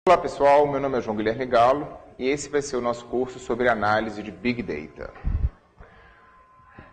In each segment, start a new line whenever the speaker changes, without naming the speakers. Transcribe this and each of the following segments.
Olá pessoal, meu nome é João Guilherme Galo e esse vai ser o nosso curso sobre análise de Big Data.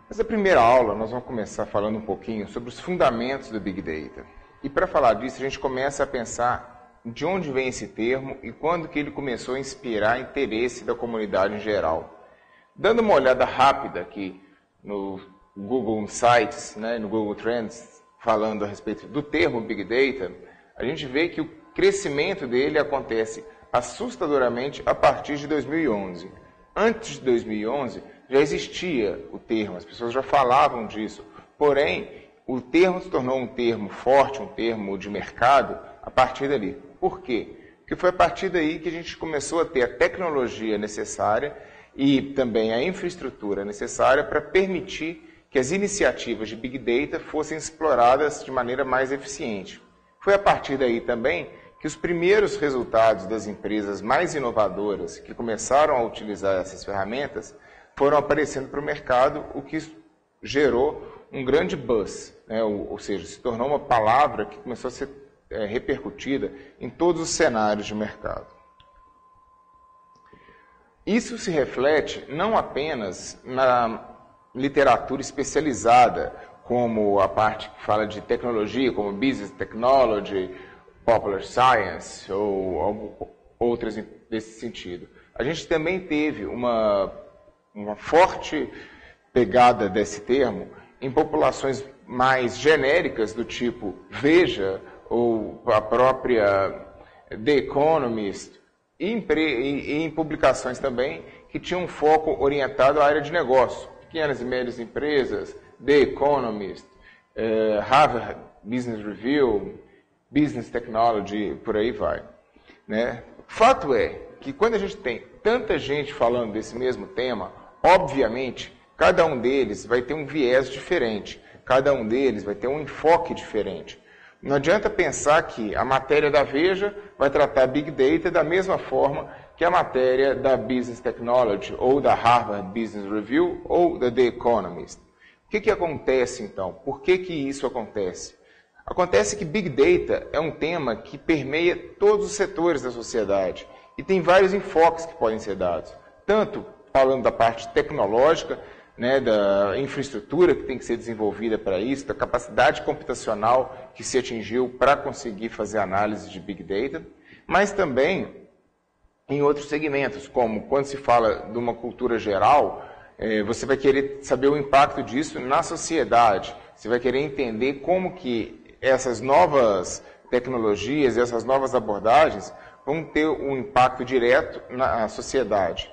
Nessa primeira aula nós vamos começar falando um pouquinho sobre os fundamentos do Big Data. E para falar disso a gente começa a pensar de onde vem esse termo e quando que ele começou a inspirar interesse da comunidade em geral. Dando uma olhada rápida aqui no Google Insights, no Google Trends, falando a respeito do termo Big Data, a gente vê que o crescimento dele acontece assustadoramente a partir de 2011. Antes de 2011 já existia o termo, as pessoas já falavam disso, porém o termo se tornou um termo forte, um termo de mercado a partir dali. Por quê? Porque foi a partir daí que a gente começou a ter a tecnologia necessária e também a infraestrutura necessária para permitir que as iniciativas de Big Data fossem exploradas de maneira mais eficiente. Foi a partir daí também que os primeiros resultados das empresas mais inovadoras que começaram a utilizar essas ferramentas foram aparecendo para o mercado, o que gerou um grande buzz, ou seja, se tornou uma palavra que começou a ser repercutida em todos os cenários de mercado. Isso se reflete não apenas na literatura especializada, como a parte que fala de tecnologia, como Business Technology, Popular Science ou outras desse sentido. A gente também teve uma forte pegada desse termo em populações mais genéricas do tipo Veja ou a própria The Economist e em publicações também que tinham um foco orientado à área de negócio, pequenas e médias empresas, The Economist, Harvard Business Review, Business Technology, por aí vai. Fato é que quando a gente tem tanta gente falando desse mesmo tema, obviamente, cada um deles vai ter um viés diferente, cada um deles vai ter um enfoque diferente. Não adianta pensar que a matéria da Veja vai tratar Big Data da mesma forma que a matéria da Business Technology, ou da Harvard Business Review, ou da The Economist. O que acontece, então? Por que isso acontece? Acontece que Big Data é um tema que permeia todos os setores da sociedade e tem vários enfoques que podem ser dados. Tanto falando da parte tecnológica, da infraestrutura que tem que ser desenvolvida para isso, da capacidade computacional que se atingiu para conseguir fazer análise de Big Data, mas também em outros segmentos, como quando se fala de uma cultura geral, você vai querer saber o impacto disso na sociedade, você vai querer entender como que essas novas tecnologias e essas novas abordagens vão ter um impacto direto na sociedade.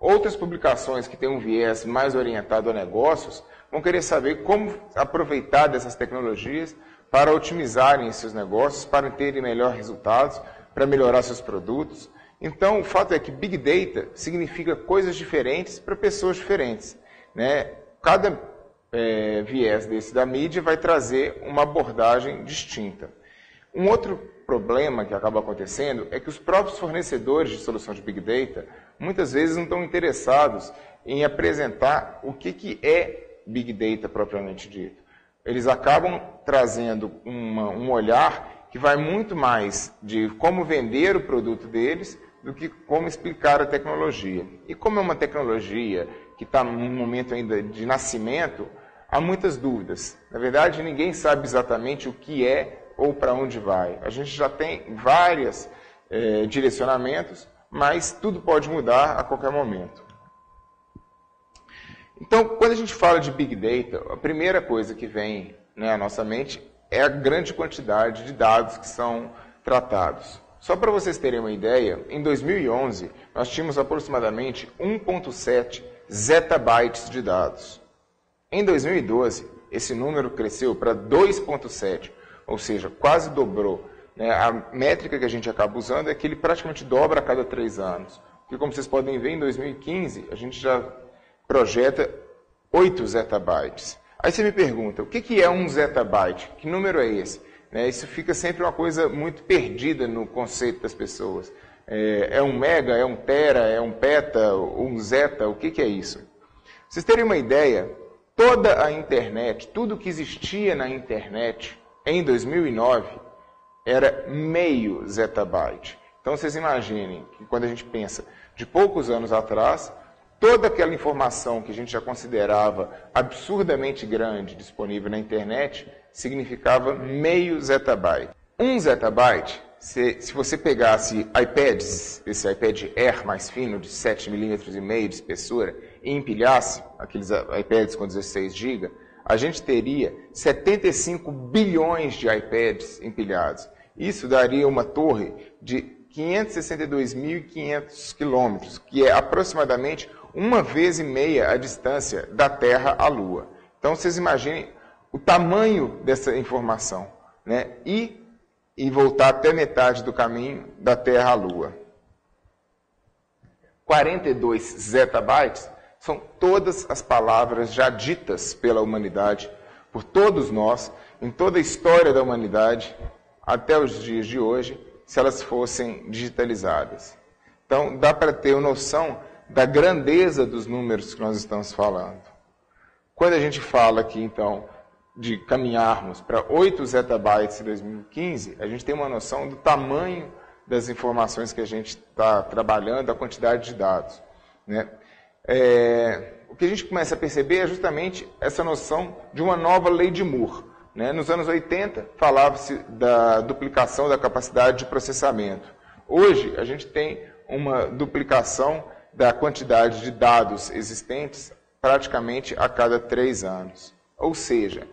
Outras publicações que têm um viés mais orientado a negócios vão querer saber como aproveitar dessas tecnologias para otimizarem seus negócios, para terem melhores resultados, para melhorar seus produtos. Então, o fato é que Big Data significa coisas diferentes para pessoas diferentes. Cada viés desse da mídia vai trazer uma abordagem distinta. Um outro problema que acaba acontecendo é que os próprios fornecedores de solução de Big Data muitas vezes não estão interessados em apresentar o que é Big Data propriamente dito. Eles acabam trazendo um olhar que vai muito mais de como vender o produto deles do que como explicar a tecnologia. E como é uma tecnologia que está num momento ainda de nascimento, há muitas dúvidas. Na verdade, ninguém sabe exatamente o que é ou para onde vai. A gente já tem vários direcionamentos, mas tudo pode mudar a qualquer momento. Então, quando a gente fala de Big Data, a primeira coisa que vem à nossa mente é a grande quantidade de dados que são tratados. Só para vocês terem uma ideia, em 2011, nós tínhamos aproximadamente 1,7 zettabytes de dados. Em 2012, esse número cresceu para 2,7, ou seja, quase dobrou. A métrica que a gente acaba usando é que ele praticamente dobra a cada 3 anos. Porque, como vocês podem ver, em 2015, a gente já projeta 8 zettabytes. Aí você me pergunta, o que é 1 zettabyte? Que número é esse? Isso fica sempre uma coisa muito perdida no conceito das pessoas. É 1 mega, é 1 tera, é 1 peta, 1 zeta, o que é isso? Pra vocês terem uma ideia, toda a internet, tudo que existia na internet em 2009 era meio zettabyte. Então, vocês imaginem que quando a gente pensa de poucos anos atrás, toda aquela informação que a gente já considerava absurdamente grande disponível na internet significava meio zettabyte. 1 zettabyte, se você pegasse iPads, esse iPad Air mais fino, de 7,5 mm de espessura, e empilhasse aqueles iPads com 16 GB, a gente teria 75 bilhões de iPads empilhados. Isso daria uma torre de 562.500 quilômetros, que é aproximadamente 1,5 vezes a distância da Terra à Lua. Então, vocês imaginem o tamanho dessa informação, né? E voltar até metade do caminho da Terra à Lua. 42 zettabytes são todas as palavras já ditas pela humanidade, por todos nós, em toda a história da humanidade, até os dias de hoje, se elas fossem digitalizadas. Então, dá para ter uma noção da grandeza dos números que nós estamos falando. Quando a gente fala aqui, então, de caminharmos para 8 zettabytes em 2015, a gente tem uma noção do tamanho das informações que a gente está trabalhando, a quantidade de dados, né? O que a gente começa a perceber é justamente essa noção de uma nova lei de Moore, né? Nos anos 80, falava-se da duplicação da capacidade de processamento. Hoje, a gente tem uma duplicação da quantidade de dados existentes praticamente a cada 3 anos. Ou seja,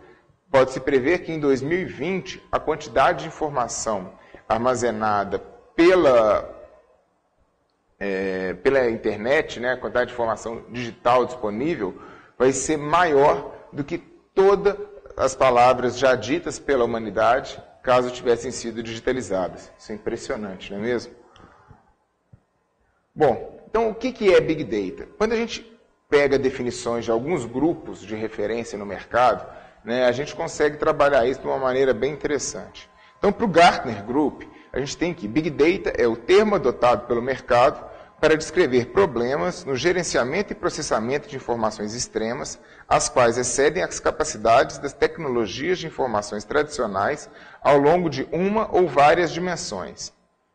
pode-se prever que em 2020 a quantidade de informação armazenada pela internet, né, a quantidade de informação digital disponível, vai ser maior do que todas as palavras já ditas pela humanidade, caso tivessem sido digitalizadas. Isso é impressionante, não é mesmo? Bom, então o que é Big Data? Quando a gente pega definições de alguns grupos de referência no mercado, né, a gente consegue trabalhar isso de uma maneira bem interessante. Então, para o Gartner Group, a gente tem que Big Data é o termo adotado pelo mercado para descrever problemas no gerenciamento e processamento de informações extremas, as quais excedem as capacidades das tecnologias de informações tradicionais ao longo de uma ou várias dimensões.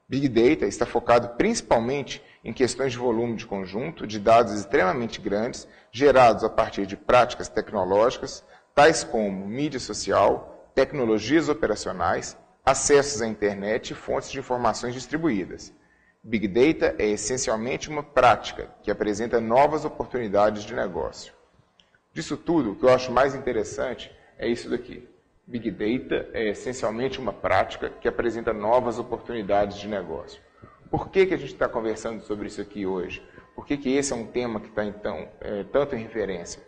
Big Data está focado principalmente em questões de volume de conjunto de dados extremamente grandes, gerados a partir de práticas tecnológicas, tais como mídia social, tecnologias operacionais, acessos à internet e fontes de informações distribuídas. Big Data é essencialmente uma prática que apresenta novas oportunidades de negócio. Disso tudo, o que eu acho mais interessante é isso daqui. Big Data é essencialmente uma prática que apresenta novas oportunidades de negócio. Por que a gente está conversando sobre isso aqui hoje? Por que esse é um tema que está, então, tanto em referência?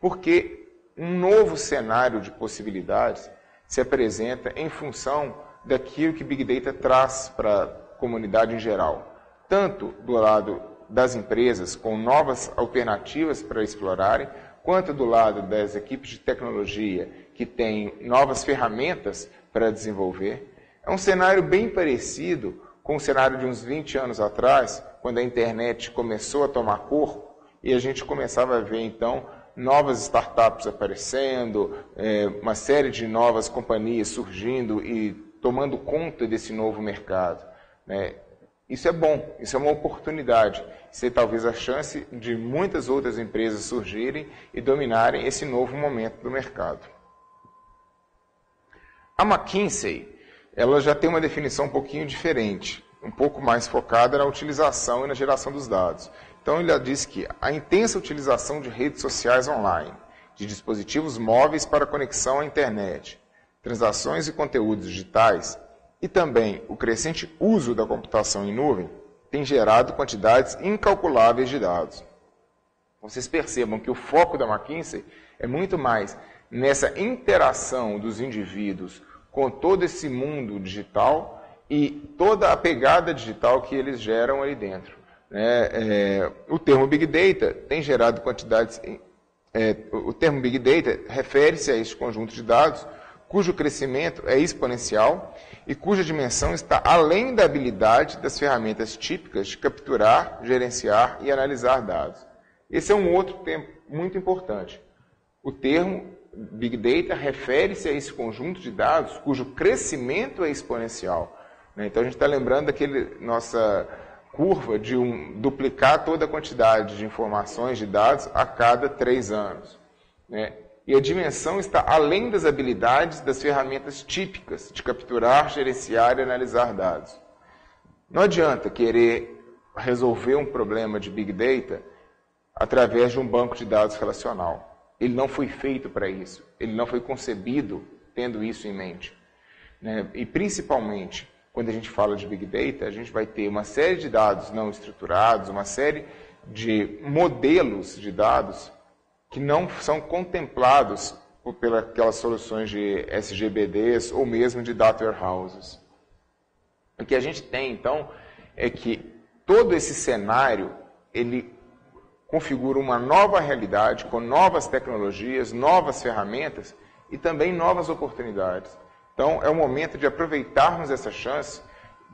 Porque um novo cenário de possibilidades se apresenta em função daquilo que Big Data traz para a comunidade em geral. Tanto do lado das empresas, com novas alternativas para explorarem, quanto do lado das equipes de tecnologia, que têm novas ferramentas para desenvolver. É um cenário bem parecido com o cenário de uns 20 anos atrás, quando a internet começou a tomar corpo e a gente começava a ver, então, novas startups aparecendo, uma série de novas companhias surgindo e tomando conta desse novo mercado, né? Isso é bom, isso é uma oportunidade. Isso é talvez a chance de muitas outras empresas surgirem e dominarem esse novo momento do mercado. A McKinsey, ela já tem uma definição um pouquinho diferente, um pouco mais focada na utilização e na geração dos dados. Então, ele diz que a intensa utilização de redes sociais online, de dispositivos móveis para conexão à internet, transações e conteúdos digitais, e também o crescente uso da computação em nuvem, tem gerado quantidades incalculáveis de dados. Vocês percebam que o foco da McKinsey é muito mais nessa interação dos indivíduos com todo esse mundo digital e toda a pegada digital que eles geram ali dentro. O termo Big Data tem gerado quantidades... o termo Big Data refere-se a este conjunto de dados cujo crescimento é exponencial e cuja dimensão está além da habilidade das ferramentas típicas de capturar, gerenciar e analisar dados. Esse é um outro termo muito importante. O termo Big Data refere-se a esse conjunto de dados cujo crescimento é exponencial. né? Então a gente está lembrando daquele nossa curva de duplicar toda a quantidade de informações, de dados, a cada 3 anos. Né? E a dimensão está além das habilidades das ferramentas típicas de capturar, gerenciar e analisar dados. Não adianta querer resolver um problema de Big Data através de um banco de dados relacional. Ele não foi feito para isso. Ele não foi concebido tendo isso em mente. Né? E principalmente, quando a gente fala de Big Data, a gente vai ter uma série de dados não estruturados, uma série de modelos de dados que não são contemplados pelas soluções de SGBDs ou mesmo de data warehouses. O que a gente tem, então, é que todo esse cenário, ele configura uma nova realidade, com novas tecnologias, novas ferramentas e também novas oportunidades. Então, é o momento de aproveitarmos essa chance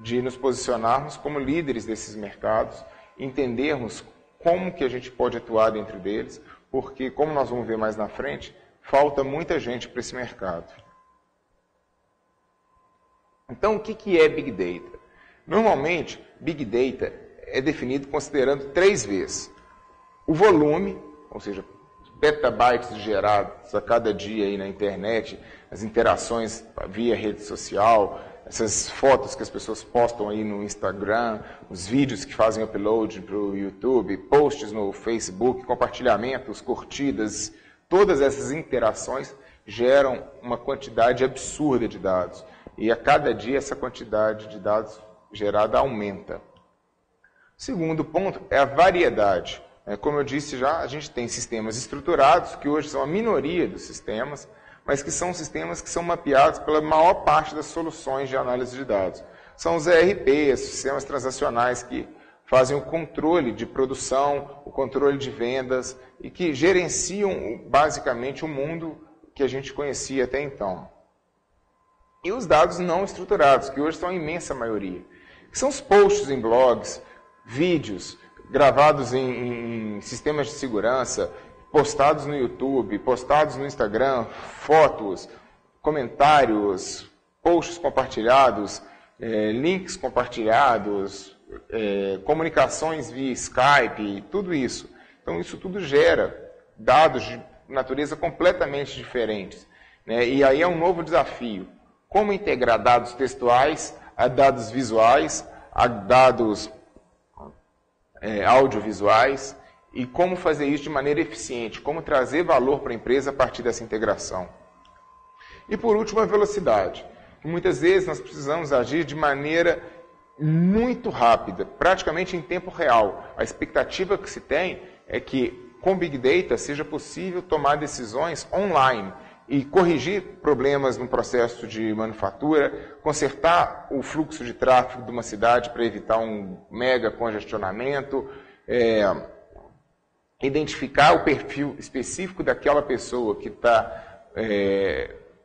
de nos posicionarmos como líderes desses mercados, entendermos como que a gente pode atuar dentro deles, porque, como nós vamos ver mais na frente, falta muita gente para esse mercado. Então, o que é Big Data? Normalmente, Big Data é definido considerando 3 Vs. O volume, ou seja, petabytes gerados a cada dia aí na internet, as interações via rede social, essas fotos que as pessoas postam aí no Instagram, os vídeos que fazem upload para o YouTube, posts no Facebook, compartilhamentos, curtidas, todas essas interações geram uma quantidade absurda de dados. E a cada dia essa quantidade de dados gerada aumenta. O segundo ponto é a variedade. Como eu disse já, a gente tem sistemas estruturados, que hoje são a minoria dos sistemas, mas que são sistemas que são mapeados pela maior parte das soluções de análise de dados. São os ERPs, sistemas transacionais que fazem o controle de produção, o controle de vendas e que gerenciam basicamente o mundo que a gente conhecia até então. E os dados não estruturados, que hoje são a imensa maioria, que são os posts em blogs, vídeos gravados em sistemas de segurança, postados no YouTube, postados no Instagram, fotos, comentários, posts compartilhados, links compartilhados, comunicações via Skype, tudo isso. Então, isso tudo gera dados de natureza completamente diferentes. Né? E aí é um novo desafio. Como integrar dados textuais a dados visuais, a dados audiovisuais, e como fazer isso de maneira eficiente, como trazer valor para a empresa a partir dessa integração. E por último, a velocidade. Muitas vezes nós precisamos agir de maneira muito rápida, praticamente em tempo real. A expectativa que se tem é que com Big Data seja possível tomar decisões online e corrigir problemas no processo de manufatura, consertar o fluxo de tráfego de uma cidade para evitar um mega congestionamento, identificar o perfil específico daquela pessoa que está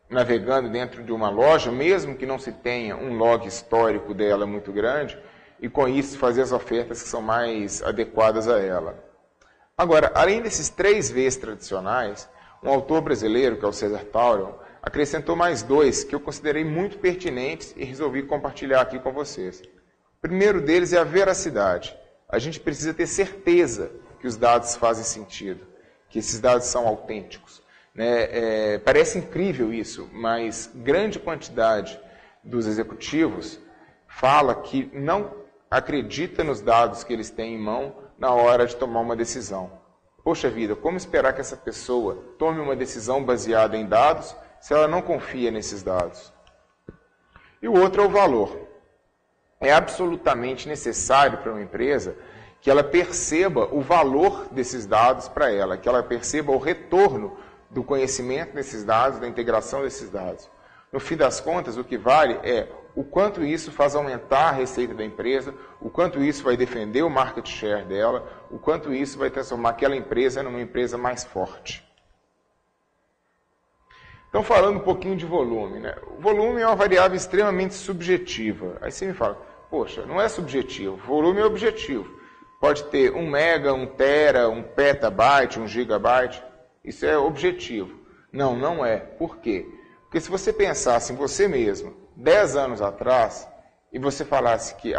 navegando dentro de uma loja, mesmo que não se tenha um log histórico dela muito grande, e com isso fazer as ofertas que são mais adequadas a ela. Agora, além desses 3 Vs tradicionais, um autor brasileiro, que é o César Taurion, acrescentou mais 2 que eu considerei muito pertinentes e resolvi compartilhar aqui com vocês. O primeiro deles é a veracidade. A gente precisa ter certeza que os dados fazem sentido, que esses dados são autênticos. Né? Parece incrível isso, mas grande quantidade dos executivos fala que não acredita nos dados que eles têm em mão na hora de tomar uma decisão. Poxa vida, como esperar que essa pessoa tome uma decisão baseada em dados se ela não confia nesses dados? E o outro é o valor. É absolutamente necessário para uma empresa que ela perceba o valor desses dados para ela, que ela perceba o retorno do conhecimento desses dados, da integração desses dados. No fim das contas, o que vale é o quanto isso faz aumentar a receita da empresa, o quanto isso vai defender o market share dela, o quanto isso vai transformar aquela empresa numa empresa mais forte. Então, falando um pouquinho de volume, né? O volume é uma variável extremamente subjetiva. Aí você me fala, poxa, não é subjetivo, volume é objetivo. Pode ter 1 mega, 1 tera, 1 petabyte, 1 gigabyte. Isso é objetivo. Não, não é. Por quê? Porque se você pensasse em você mesmo, 10 anos atrás, e você falasse que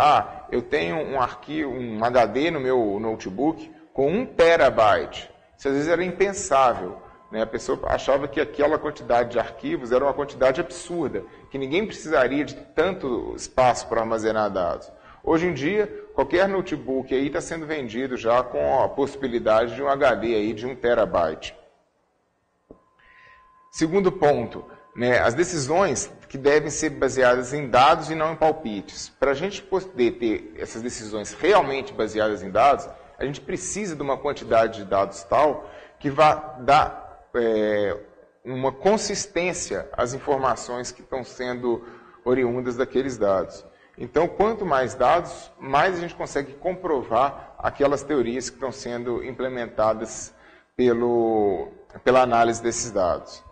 eu tenho um arquivo, um HD no meu notebook com 1 terabyte, isso às vezes era impensável. A pessoa achava que aquela quantidade de arquivos era uma quantidade absurda, que ninguém precisaria de tanto espaço para armazenar dados. Hoje em dia, qualquer notebook aí está sendo vendido já com a possibilidade de um HD aí de 1 terabyte. Segundo ponto, as decisões que devem ser baseadas em dados e não em palpites. Para a gente poder ter essas decisões realmente baseadas em dados, a gente precisa de uma quantidade de dados tal que vá dar uma consistência às informações que estão sendo oriundas daqueles dados. Então, quanto mais dados, mais a gente consegue comprovar aquelas teorias que estão sendo implementadas pela análise desses dados.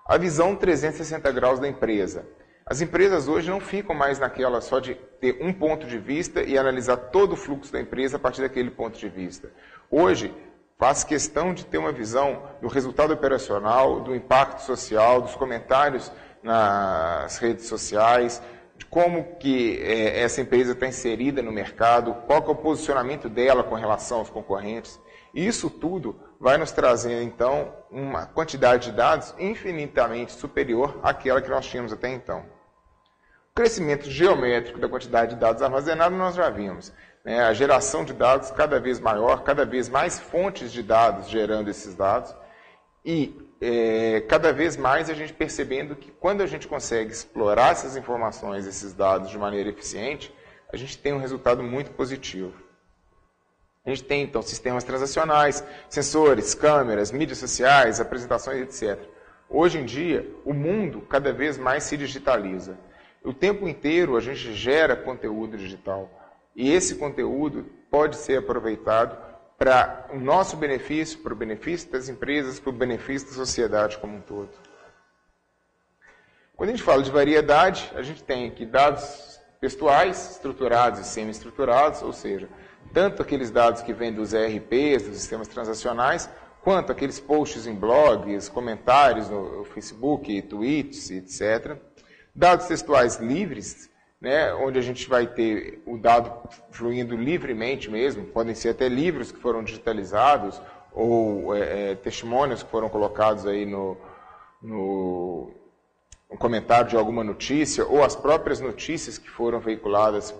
A visão 360 graus da empresa. As empresas hoje não ficam mais naquela só de ter um ponto de vista e analisar todo o fluxo da empresa a partir daquele ponto de vista. Hoje, faz questão de ter uma visão do resultado operacional, do impacto social, dos comentários nas redes sociais, de como que essa empresa está inserida no mercado, qual que é o posicionamento dela com relação aos concorrentes. E isso tudo vai nos trazer, então, uma quantidade de dados infinitamente superior àquela que nós tínhamos até então. O crescimento geométrico da quantidade de dados armazenados nós já vimos. A geração de dados cada vez maior, cada vez mais fontes de dados gerando esses dados e cada vez mais a gente percebendo que quando a gente consegue explorar essas informações, esses dados de maneira eficiente, a gente tem um resultado muito positivo. A gente tem, então, sistemas transacionais, sensores, câmeras, mídias sociais, apresentações, etc. Hoje em dia, o mundo cada vez mais se digitaliza. O tempo inteiro a gente gera conteúdo digital. E esse conteúdo pode ser aproveitado para o nosso benefício, para o benefício das empresas, para o benefício da sociedade como um todo. Quando a gente fala de variedade, a gente tem aqui dados textuais, estruturados e semi-estruturados, ou seja, tanto aqueles dados que vêm dos ERPs, dos sistemas transacionais, quanto aqueles posts em blogs, comentários no Facebook, tweets, etc. Dados textuais livres, onde a gente vai ter o dado fluindo livremente mesmo, podem ser até livros que foram digitalizados, ou testemunhos que foram colocados aí no comentário de alguma notícia, ou as próprias notícias que foram veiculadas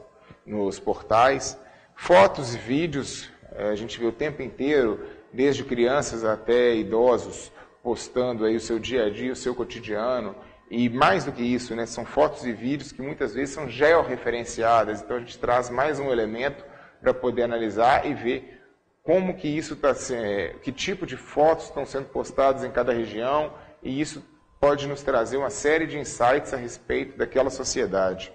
nos portais. Fotos e vídeos, a gente vê o tempo inteiro, desde crianças até idosos, postando aí o seu dia a dia, o seu cotidiano. E mais do que isso, são fotos e vídeos que muitas vezes são georreferenciadas. Então a gente traz mais um elemento para poder analisar e ver como que isso está sendo, que tipo de fotos estão sendo postadas em cada região, e isso pode nos trazer uma série de insights a respeito daquela sociedade.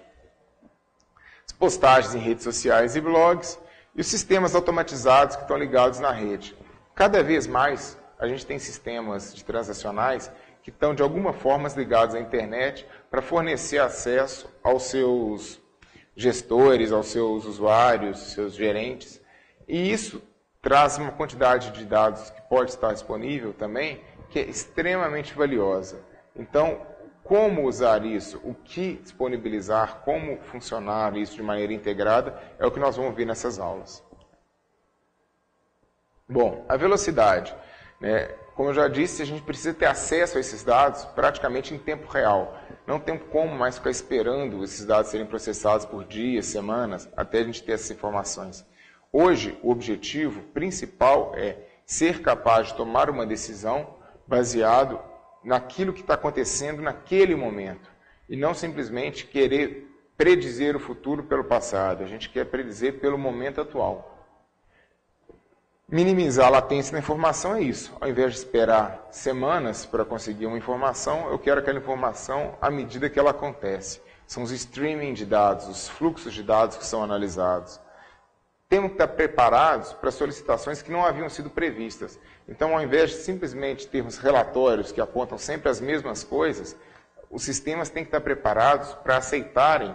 As postagens em redes sociais e blogs, e os sistemas automatizados que estão ligados na rede. Cada vez mais a gente tem sistemas de transacionais que estão de alguma forma ligados à internet para fornecer acesso aos seus gestores, aos seus usuários, seus gerentes. E isso traz uma quantidade de dados que pode estar disponível também, que é extremamente valiosa. Então, como usar isso, o que disponibilizar, como funcionar isso de maneira integrada, é o que nós vamos ver nessas aulas. Bom, a velocidade. Como eu já disse, a gente precisa ter acesso a esses dados praticamente em tempo real. Não tem como mais ficar esperando esses dados serem processados por dias, semanas, até a gente ter essas informações. Hoje, o objetivo principal é ser capaz de tomar uma decisão baseado naquilo que está acontecendo naquele momento. E não simplesmente querer predizer o futuro pelo passado. A gente quer predizer pelo momento atual. Minimizar a latência da informação é isso. Ao invés de esperar semanas para conseguir uma informação, eu quero aquela informação à medida que ela acontece. São os streaming de dados, os fluxos de dados que são analisados. Temos que estar preparados para solicitações que não haviam sido previstas. Então, ao invés de simplesmente termos relatórios que apontam sempre as mesmas coisas, os sistemas têm que estar preparados para aceitarem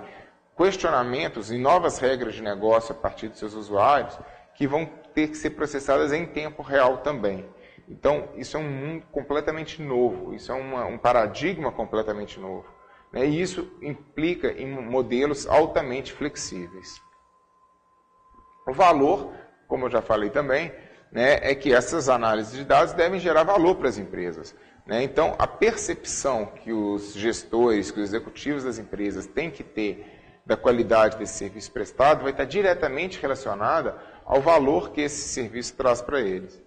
questionamentos e novas regras de negócio a partir dos seus usuários, que vão ter que ser processadas em tempo real também. Então, isso é um mundo completamente novo, isso é um paradigma completamente novo. né? E isso implica em modelos altamente flexíveis. O valor, como eu já falei também, né, é que essas análises de dados devem gerar valor para as empresas, né? Então, a percepção que os gestores, que os executivos das empresas têm que ter da qualidade desse serviço prestado vai estar diretamente relacionada ao valor que esse serviço traz para eles,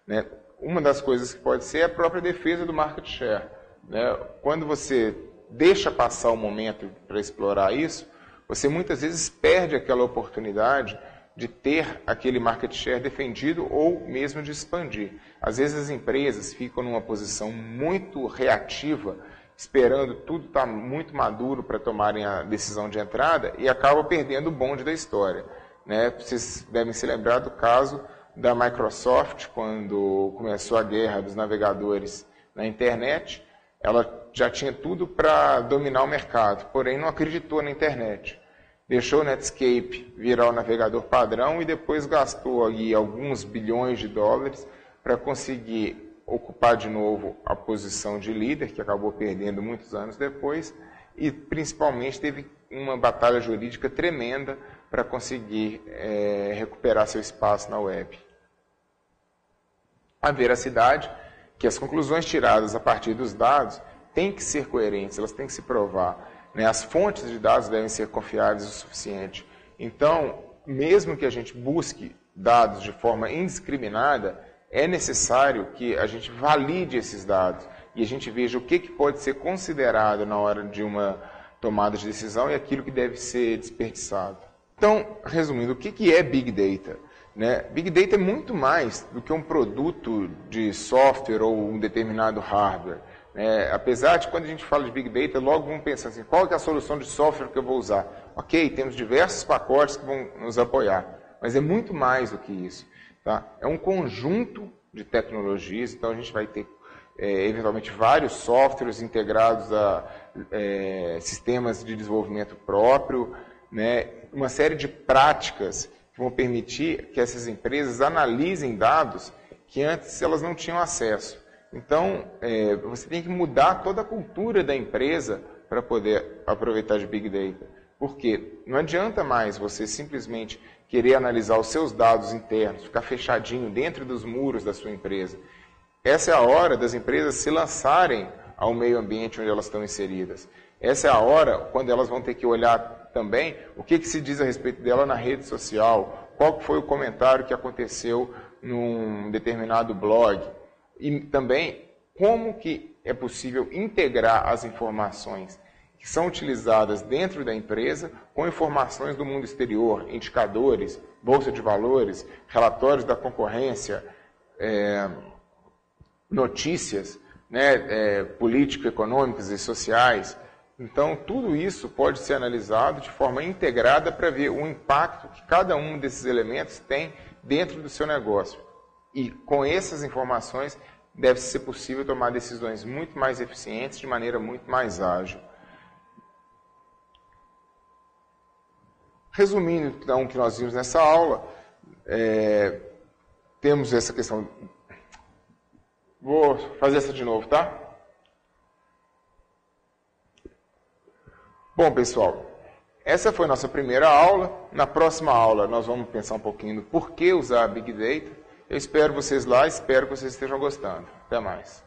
né? Uma das coisas que pode ser é a própria defesa do market share, né? Quando você deixa passar o momento para explorar isso, você muitas vezes perde aquela oportunidade de ter aquele market share defendido ou mesmo de expandir. Às vezes as empresas ficam numa posição muito reativa, esperando tudo estar muito maduro para tomarem a decisão de entrada e acabam perdendo o bonde da história, né? Vocês devem se lembrar do caso da Microsoft, quando começou a guerra dos navegadores na internet. Ela já tinha tudo para dominar o mercado, porém não acreditou na internet. Deixou o Netscape virar o navegador padrão e depois gastou aí alguns bilhões de dólares para conseguir ocupar de novo a posição de líder, que acabou perdendo muitos anos depois, e principalmente teve uma batalha jurídica tremenda para conseguir recuperar seu espaço na web. A veracidade, que as conclusões tiradas a partir dos dados têm que ser coerentes, elas têm que se provar, né? As fontes de dados devem ser confiáveis o suficiente. Então, mesmo que a gente busque dados de forma indiscriminada, é necessário que a gente valide esses dados e a gente veja o que pode ser considerado na hora de uma tomada de decisão e aquilo que deve ser desperdiçado. Então, resumindo, o que é Big Data? Né? Big Data é muito mais do que um produto de software ou um determinado hardware. Apesar de quando a gente fala de Big Data, logo vamos pensar assim, qual que é a solução de software que eu vou usar? Ok, temos diversos pacotes que vão nos apoiar, mas é muito mais do que isso. Tá? É um conjunto de tecnologias, então a gente vai ter eventualmente vários softwares integrados a sistemas de desenvolvimento próprio, né? Uma série de práticas que vão permitir que essas empresas analisem dados que antes elas não tinham acesso. Então, você tem que mudar toda a cultura da empresa para poder aproveitar de Big Data. Porque não adianta mais você simplesmente querer analisar os seus dados internos, ficar fechadinho dentro dos muros da sua empresa. Essa é a hora das empresas se lançarem ao meio ambiente onde elas estão inseridas. Essa é a hora quando elas vão ter que olhar também o que se diz a respeito dela na rede social, qual foi o comentário que aconteceu num determinado blog. E também como que é possível integrar as informações que são utilizadas dentro da empresa com informações do mundo exterior, indicadores, bolsa de valores, relatórios da concorrência, notícias, né, político-econômicas e sociais. Então, tudo isso pode ser analisado de forma integrada para ver o impacto que cada um desses elementos tem dentro do seu negócio. E com essas informações, deve ser possível tomar decisões muito mais eficientes, de maneira muito mais ágil. Resumindo, então, o que nós vimos nessa aula, temos essa questão... Vou fazer essa de novo, tá? Bom, pessoal, essa foi a nossa primeira aula. Na próxima aula, nós vamos pensar um pouquinho no porquê usar Big Data. Eu espero vocês lá, espero que vocês estejam gostando. Até mais.